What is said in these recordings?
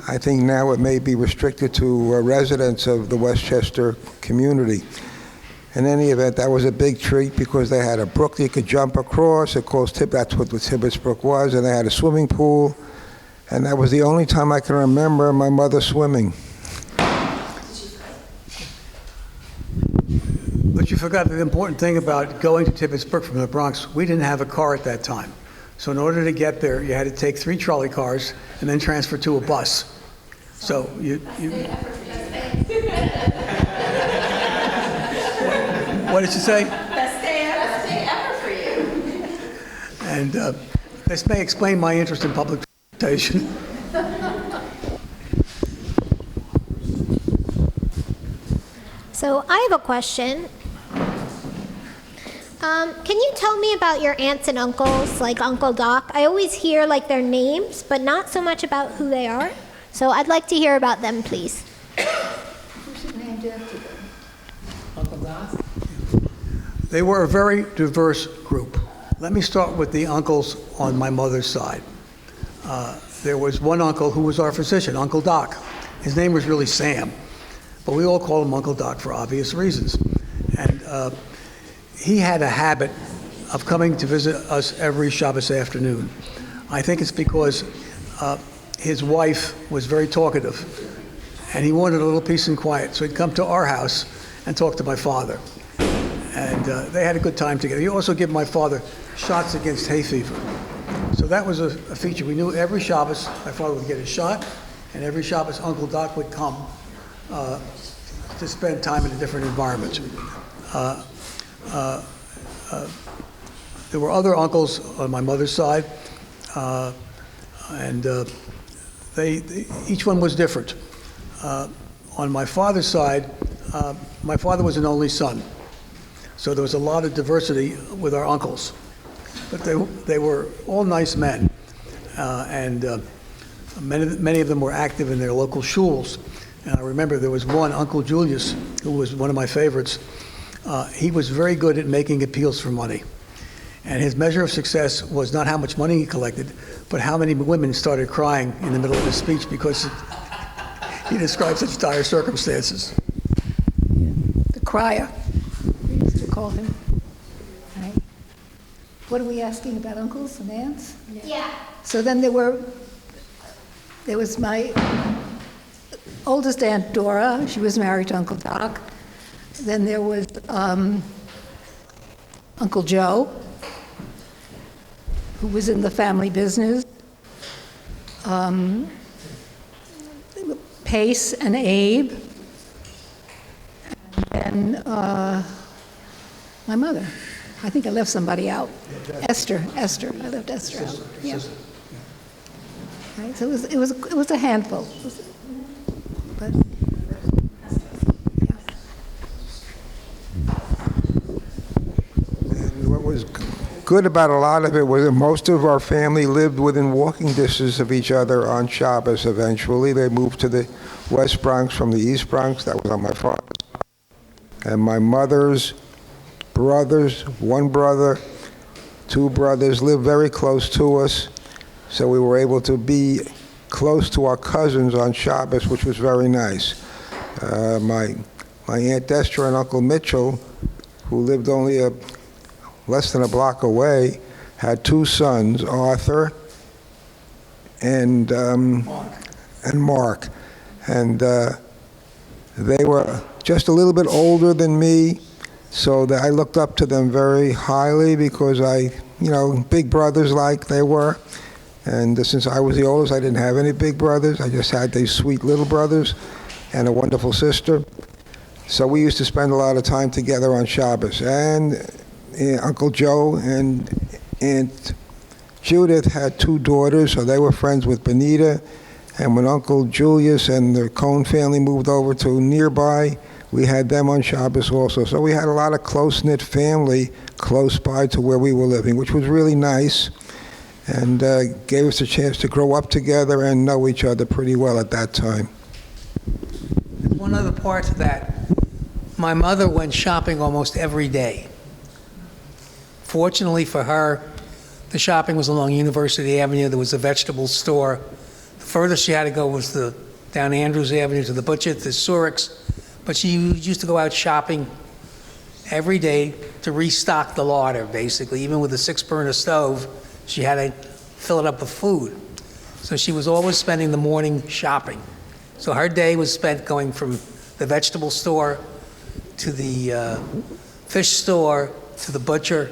I think now it may be restricted to residents of the Westchester community. In any event, that was a big treat because they had a brook you could jump across. Of course, that's what the Tibbetts Brook was, and they had a swimming pool. And that was the only time I can remember my mother swimming. But you forgot the important thing about going to Tibbetts Brook from the Bronx. We didn't have a car at that time. So in order to get there, you had to take 3 trolley cars and then transfer to a bus. So you what did you say? Best day ever for you. And this may explain my interest in public transportation. So I have a question. Can you tell me about your aunts and uncles, like Uncle Doc? I always hear like their names, but not so much about who they are. So I'd like to hear about them, please. Who's named after them? Uncle Doc? They were a very diverse group. Let me start with the uncles on my mother's side. There was one uncle who was our physician, Uncle Doc. His name was really Sam, but we all called him Uncle Doc for obvious reasons. And he had a habit of coming to visit us every Shabbos afternoon. I think it's because his wife was very talkative, and he wanted a little peace and quiet, so he'd come to our house and talk to my father. And they had a good time together. He also gave my father shots against hay fever. So that was a feature. We knew every Shabbos my father would get a shot, and every Shabbos Uncle Doc would come to spend time in a different environment. There were other uncles on my mother's side, and each one was different. On my father's side, my father was an only son, so there was a lot of diversity with our uncles. But they were all nice men, and many of them were active in their local shuls. And I remember there was one, Uncle Julius, who was one of my favorites. He was very good at making appeals for money. And his measure of success was not how much money he collected, but how many women started crying in the middle of his speech because he described such dire circumstances. The crier, we used to call him. Right. What are we asking about uncles and aunts? Yeah. So then there was my oldest aunt, Dora. She was married to Uncle Doc. Then there was Uncle Joe, who was in the family business. Pace and Abe. And then my mother. I think I left somebody out. Esther. I left Esther out. Yeah. Right, so it was a handful. But What was good about a lot of it was that most of our family lived within walking distance of each other on Shabbos eventually. They moved to the West Bronx from the East Bronx. That was on my father's side. And my mother's brothers, one brother, 2 brothers, lived very close to us. So we were able to be close to our cousins on Shabbos, which was very nice. My Aunt Esther and Uncle Mitchell, who lived only less than a block away, had 2 sons, Arthur and Mark. And they were just a little bit older than me, so that I looked up to them very highly because big brothers like they were. And since I was the oldest, I didn't have any big brothers. I just had these sweet little brothers and a wonderful sister. So we used to spend a lot of time together on Shabbos. And Uncle Joe and Aunt Judith had 2 daughters, so they were friends with Benita. And when Uncle Julius and the Cohn family moved over to nearby, we had them on Shabbos also. So we had a lot of close-knit family close by to where we were living, which was really nice, and gave us a chance to grow up together and know each other pretty well at that time. One other part to that, my mother went shopping almost every day. Fortunately for her, the shopping was along University Avenue. There was a vegetable store furthest she had to go was down Andrews Avenue to the butcher, to Zurich's. But she used to go out shopping every day to restock the larder, basically. Even with a 6-burner stove, she had to fill it up with food. So she was always spending the morning shopping. So her day was spent going from the vegetable store to the fish store to the butcher,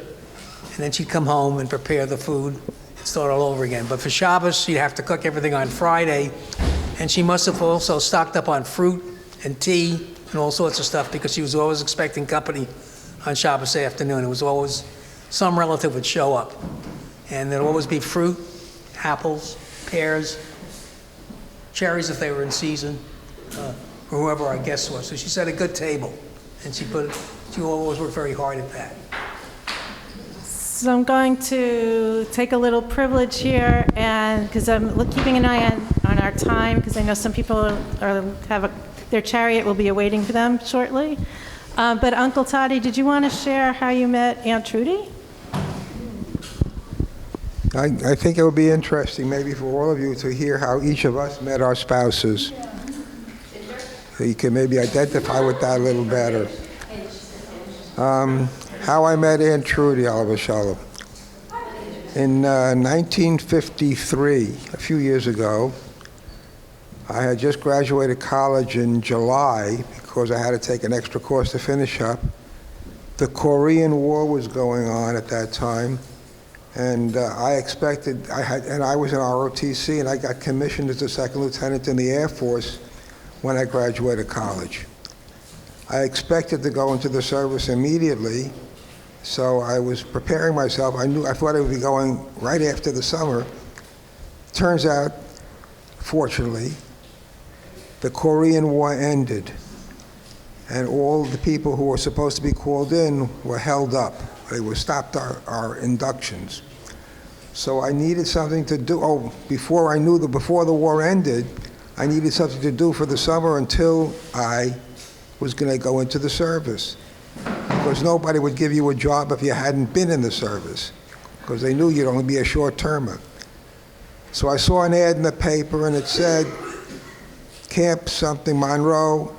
and then she'd come home and prepare the food and start all over again. But for Shabbos, she'd have to cook everything on Friday, and she must have also stocked up on fruit and tea and all sorts of stuff, because she was always expecting company on Shabbos afternoon. It was always some relative would show up, and there'd always be fruit, apples, pears, cherries if they were in season, or whoever our guests were. So she set a good table, and she always worked very hard at that. So I'm going to take a little privilege here, and because I'm keeping an eye on our time, because I know some people their chariot will be awaiting for them shortly. But Uncle Toddy, did you want to share how you met Aunt Trudy? I think it would be interesting, maybe for all of you, to hear how each of us met our spouses. So you can maybe identify with that a little better. How I met Aunt Trudy, Oliver Shalom. In 1953, a few years ago, I had just graduated college in July because I had to take an extra course to finish up. The Korean War was going on at that time, and I was in ROTC, and I got commissioned as a second lieutenant in the Air Force when I graduated college. I expected to go into the service immediately, so I was preparing myself. I thought I would be going right after the summer. Turns out, fortunately, the Korean War ended, and all the people who were supposed to be called in were held up. They were stopped our inductions. So I needed something to do. Before the war ended, I needed something to do for the summer until I was going to go into the service. Because nobody would give you a job if you hadn't been in the service, because they knew you'd only be a short-termer. So I saw an ad in the paper, and it said, Camp something Monroe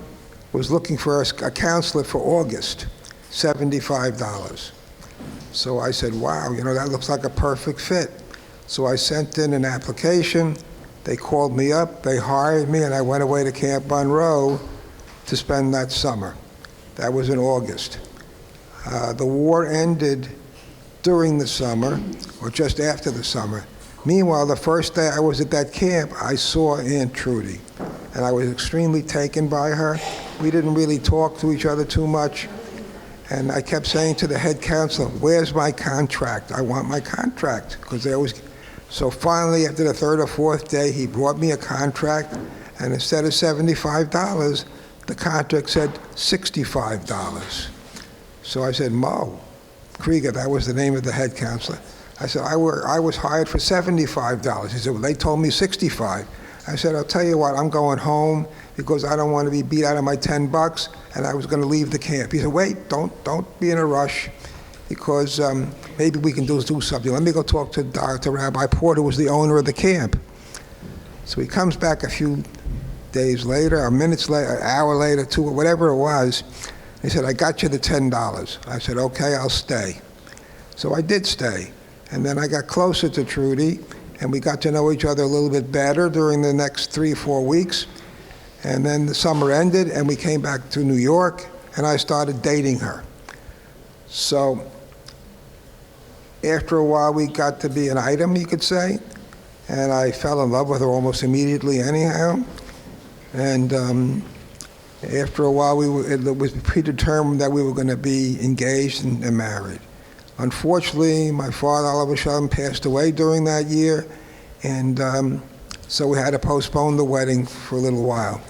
was looking for a counselor for August, $75. So I said, wow, that looks like a perfect fit. So I sent in an application. They called me up, they hired me, and I went away to Camp Monroe to spend that summer. That was in August. The war ended during the summer, or just after the summer. Meanwhile, the first day I was at that camp, I saw Aunt Trudy, and I was extremely taken by her. We didn't really talk to each other too much, and I kept saying to the head counselor, where's my contract? I want my contract, because they always... So finally, after the third or fourth day, he brought me a contract, and instead of $75, the contract said $65. So I said, Mo Krieger, that was the name of the head counselor. I said, I was hired for $75. He said, well, they told me $65. I said, I'll tell you what, I'm going home because I don't want to be beat out of my $10, and I was going to leave the camp. He said, wait, don't be in a rush, because maybe we can do something. Let me go talk to Rabbi Porter, who was the owner of the camp. So he comes back a few days later, or minutes later, an hour later, 2, or whatever it was. He said, I got you the $10. I said, okay, I'll stay. So I did stay. And then I got closer to Trudy, and we got to know each other a little bit better during the next 3 or 4 weeks. And then the summer ended, and we came back to New York, and I started dating her. So after a while, we got to be an item, you could say, and I fell in love with her almost immediately anyhow. And after a while, it was predetermined that we were going to be engaged and married. Unfortunately, my father, Oliver Shalom, passed away during that year, and so we had to postpone the wedding for a little while.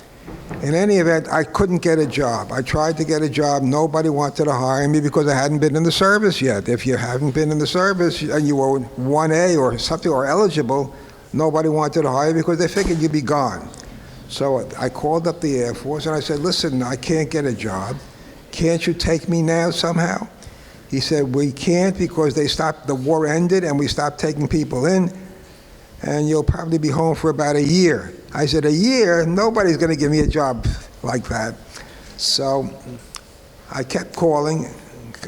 In any event, I couldn't get a job. I tried to get a job. Nobody wanted to hire me because I hadn't been in the service yet. If you haven't been in the service and you were 1A or something or eligible, nobody wanted to hire you because they figured you'd be gone. So I called up the Air Force and I said, listen, I can't get a job. Can't you take me now somehow? He said, we can't because the war ended and we stopped taking people in. and you'll probably be home for about a year. I said, a year? Nobody's going to give me a job like that. So I kept calling.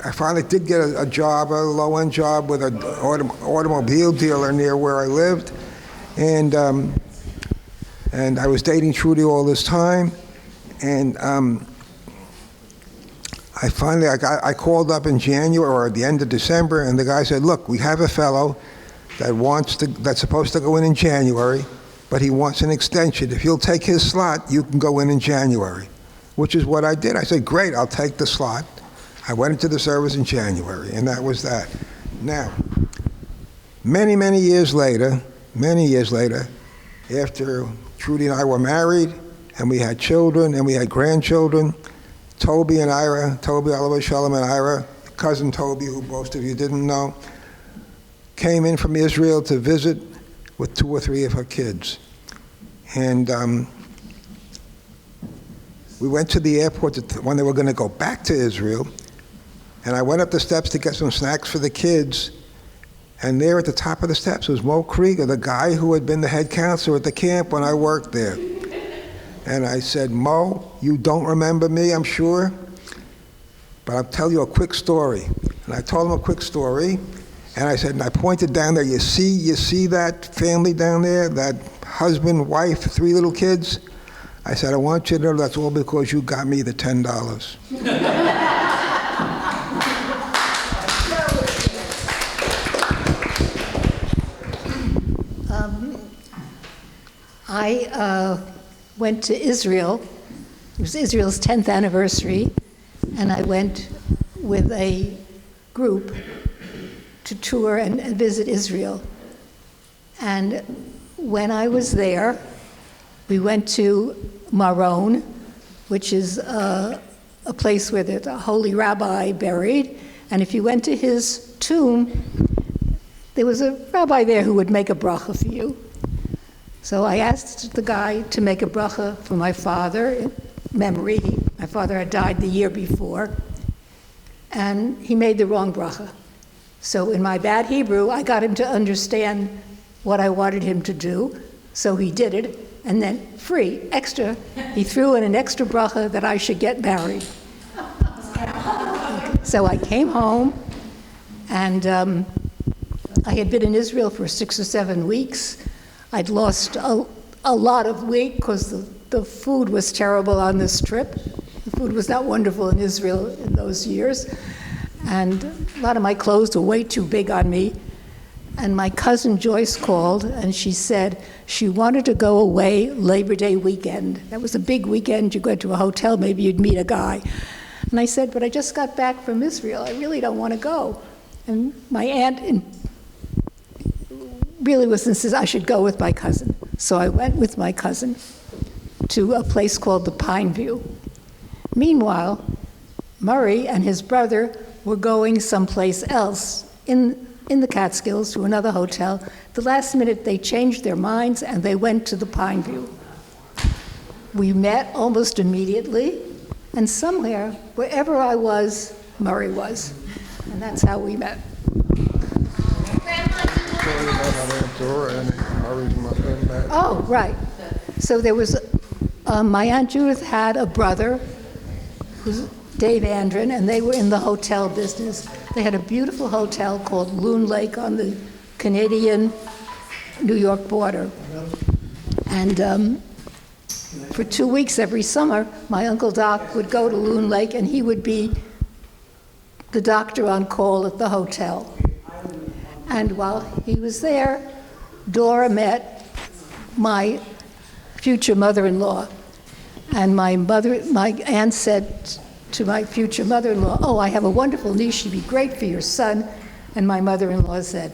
I finally did get a job, a low-end job with an automobile dealer near where I lived. And I was dating Trudy all this time. And I called up in January or at the end of December, and the guy said, look, we have a fellow that's supposed to go in January, but he wants an extension. If you'll take his slot, you can go in January, which is what I did. I said, great, I'll take the slot. I went into the service in January, and that was that. Now, many years later, after Trudy and I were married, and we had children, and we had grandchildren, Toby Oliver Shalom and Ira, cousin Toby, who most of you didn't know, came in from Israel to visit with 2 or 3 of her kids. And we went to the airport when they were going to go back to Israel, and I went up the steps to get some snacks for the kids, and there at the top of the steps was Mo Krieger, the guy who had been the head counselor at the camp when I worked there. And I said, Mo, you don't remember me, I'm sure, but I'll tell you a quick story. And I told him a quick story, and I said, and I pointed down there, you see that family down there, that husband, wife, 3 little kids? I said, I want you to know that's all because you got me the $10. I went to Israel. It was Israel's 10th anniversary, and I went with a group to tour and visit Israel. And when I was there, we went to Maron, which is a place where there's a holy rabbi buried. And if you went to his tomb, there was a rabbi there who would make a bracha for you. So I asked the guy to make a bracha for my father in memory. My father had died the year before, and he made the wrong bracha. So in my bad Hebrew, I got him to understand what I wanted him to do, so he did it, and then extra, he threw in an extra bracha that I should get married. So I came home, and I had been in Israel for 6 or 7 weeks. I'd lost a lot of weight because the food was terrible on this trip. The food was not wonderful in Israel in those years. And a lot of my clothes were way too big on me. And my cousin Joyce called, and she said she wanted to go away Labor Day weekend. That was a big weekend. You go to a hotel, maybe you'd meet a guy. And I said, but I just got back from Israel. I really don't want to go. And my aunt really was insistent I should go with my cousin. So I went with my cousin to a place called the Pine View. Meanwhile, Murray and his brother were going someplace else in the Catskills to another hotel. The last minute they changed their minds and they went to the Pine View. We met almost immediately, and somewhere, wherever I was, Murray was. And that's how we met. Oh, right. So there was, my Aunt Judith had a brother, who's Dave Andren, and they were in the hotel business. They had a beautiful hotel called Loon Lake on the Canadian-New York border. And for 2 weeks every summer, my Uncle Doc would go to Loon Lake, and he would be the doctor on call at the hotel. And while he was there, Dora met my future mother-in-law. And my aunt said to my future mother-in-law, oh, I have a wonderful niece, she'd be great for your son. And my mother-in-law said,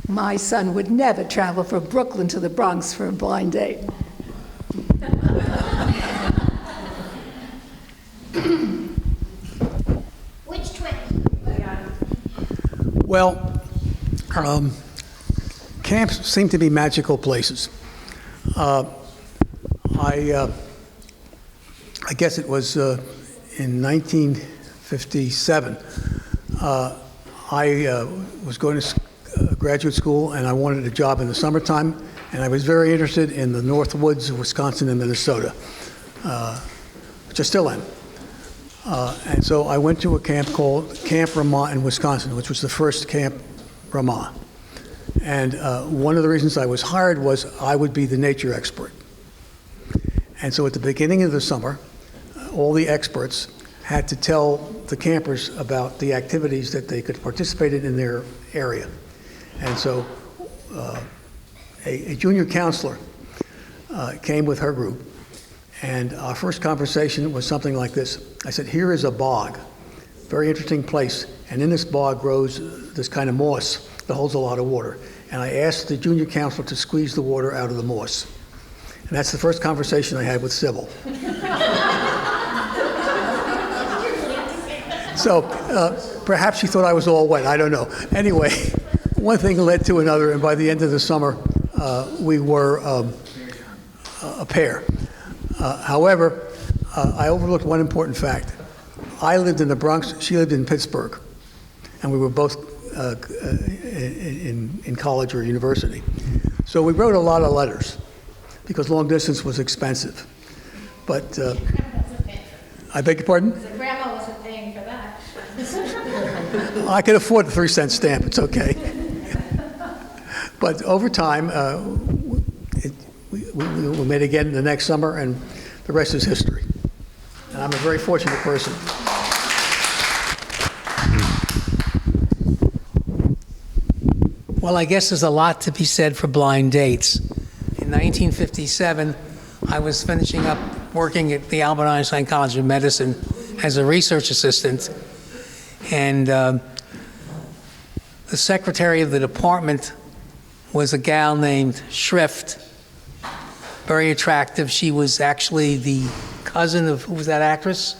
my son would never travel from Brooklyn to the Bronx for a blind date. Which twin? Well, camps seem to be magical places. I guess it was in 1957. I was going to graduate school, and I wanted a job in the summertime, and I was very interested in the North Woods of Wisconsin and Minnesota, which I still am. And so I went to a camp called Camp Ramah in Wisconsin, which was the first Camp Ramah. And one of the reasons I was hired was I would be the nature expert. And so at the beginning of the summer, all the experts had to tell the campers about the activities that they could participate in their area. And so a junior counselor came with her group, and our first conversation was something like this. I said, here is a bog, very interesting place, and in this bog grows this kind of moss that holds a lot of water. And I asked the junior counselor to squeeze the water out of the moss. And that's the first conversation I had with Sybil. So perhaps she thought I was all wet, I don't know. Anyway, one thing led to another, and by the end of the summer, we were a pair. However, I overlooked one important fact. I lived in the Bronx, she lived in Pittsburgh, and we were both in college or university. So we wrote a lot of letters because long distance was expensive. But I beg your pardon? The grandma wasn't paying for that. I could afford the 3-cent stamp, it's okay. But over time, we met again the next summer, and the rest is history. And I'm a very fortunate person. Well, I guess there's a lot to be said for blind dates. In 1957, I was finishing up working at the Albert Einstein College of Medicine as a research assistant, and the secretary of the department was a gal named Schrift, very attractive. She was actually the cousin of, who was that actress?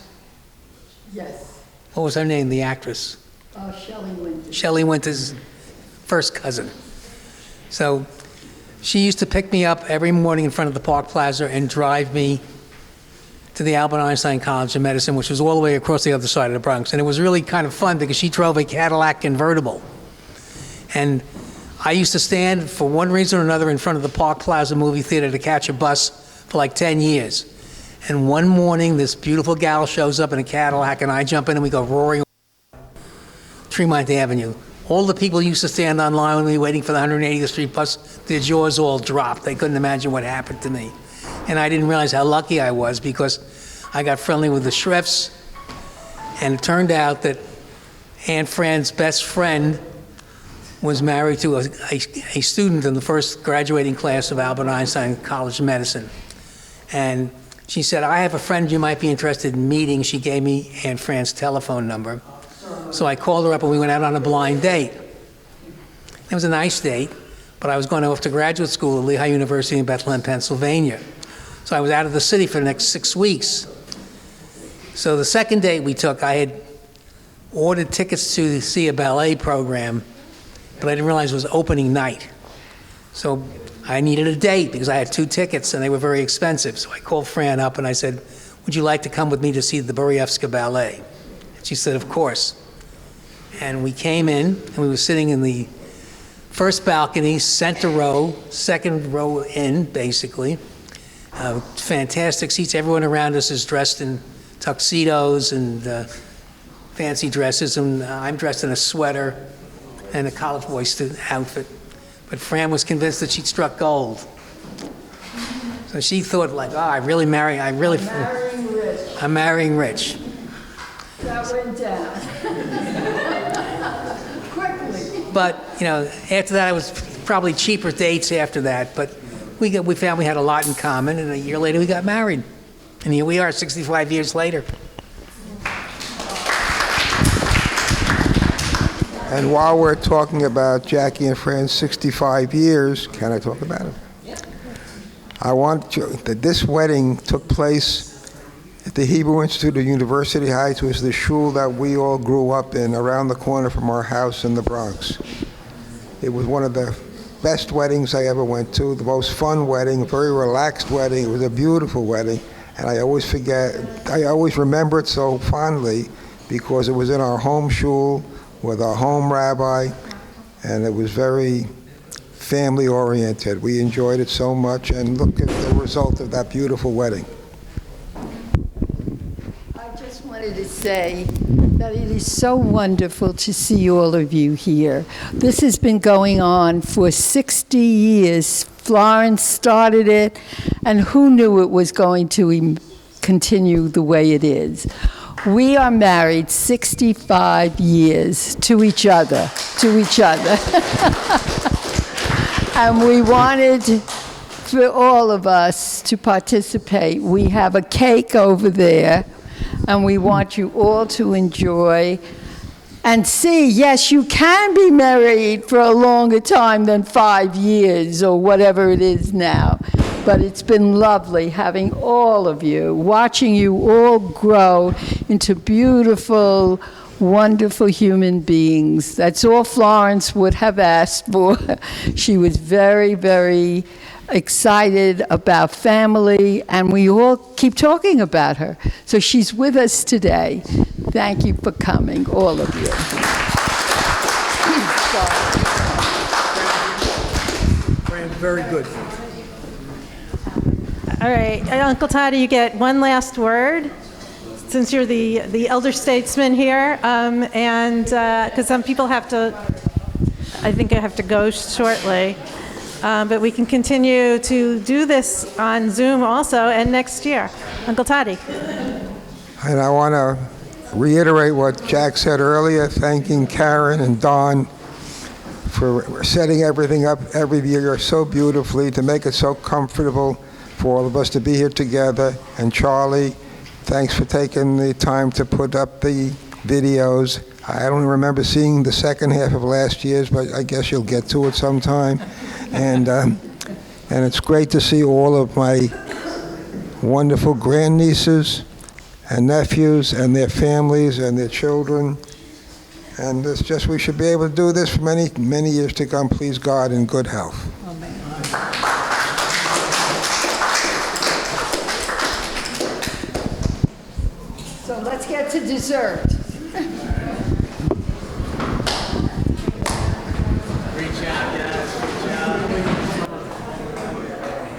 Yes, What was her name, the actress? Shelley Winters. Shelley Winters' first cousin. So she used to pick me up every morning in front of the Park Plaza and drive me to the Albert Einstein College of Medicine, which was all the way across the other side of the Bronx. And it was really kind of fun because she drove a Cadillac convertible. And I used to stand, for one reason or another, in front of the Park Plaza movie theater to catch a bus for like 10 years. And one morning, this beautiful gal shows up in a Cadillac, and I jump in and we go roaring Tremont Avenue. All the people used to stand on line with me waiting for the 180th Street bus. Their jaws all dropped. They couldn't imagine what happened to me. And I didn't realize how lucky I was because I got friendly with the Schreffs, and it turned out that Aunt Fran's best friend was married to a student in the first graduating class of Albert Einstein College of Medicine. And she said, I have a friend you might be interested in meeting. She gave me Aunt Fran's telephone number. So I called her up and we went out on a blind date. It was a nice date, but I was going off to graduate school at Lehigh University in Bethlehem, Pennsylvania. So I was out of the city for the next 6 weeks. So the second date we took, I had ordered tickets to see a ballet program, but I didn't realize it was opening night. So I needed a date because I had 2 tickets and they were very expensive. So I called Fran up and I said, would you like to come with me to see the Buryevska Ballet? And she said, of course. And we came in and we were sitting in the first balcony, center row, second row in, basically. Fantastic seats. Everyone around us is dressed in tuxedos and fancy dresses, and I'm dressed in a sweater and a college boy outfit. But Fran was convinced that she'd struck gold. So she thought, like, I'm marrying rich. That went down. Quickly. But, after that, it was probably cheaper dates after that. But we found we had a lot in common, and a year later we got married. And here we are, 65 years later. And while we're talking about Jackie and Fran's 65 years, can I talk about it? I want you, that this wedding took place at the Hebrew Institute of University Heights, which was the shul that we all grew up in around the corner from our house in the Bronx. It was one of the best weddings I ever went to, the most fun wedding, a very relaxed wedding. It was a beautiful wedding, and I always remember it so fondly because it was in our home shul with our home rabbi, and it was very family-oriented. We enjoyed it so much, and look at the result of that beautiful wedding. I just wanted to say that it is so wonderful to see all of you here. This has been going on for 60 years. Florence started it, and who knew it was going to continue the way it is? We are married 65 years to each other, And we wanted for all of us to participate. We have a cake over there, and we want you all to enjoy and see, yes, you can be married for a longer time than 5 years or whatever it is now. But it's been lovely having all of you, watching you all grow into beautiful, wonderful human beings. That's all Florence would have asked for. She was very, very excited about family, and we all keep talking about her. So she's with us today. Thank you for coming, all of you. Fran, very good. All right, Uncle Toddy, you get one last word, since you're the elder statesman here, and because some people have to, I think I have to go shortly, but we can continue to do this on Zoom also, and next year. Uncle Toddy. And I want to reiterate what Jack said earlier, thanking Karen and Don for setting everything up every year so beautifully, to make it so comfortable for all of us to be here together. And Charlie, thanks for taking the time to put up the videos. I don't remember seeing the second half of last year's, but I guess you'll get to it sometime. And it's great to see all of my wonderful grandnieces and nephews and their families and their children. And it's just, we should be able to do this for many, many years to come, please God, in good health. So let's get to dessert.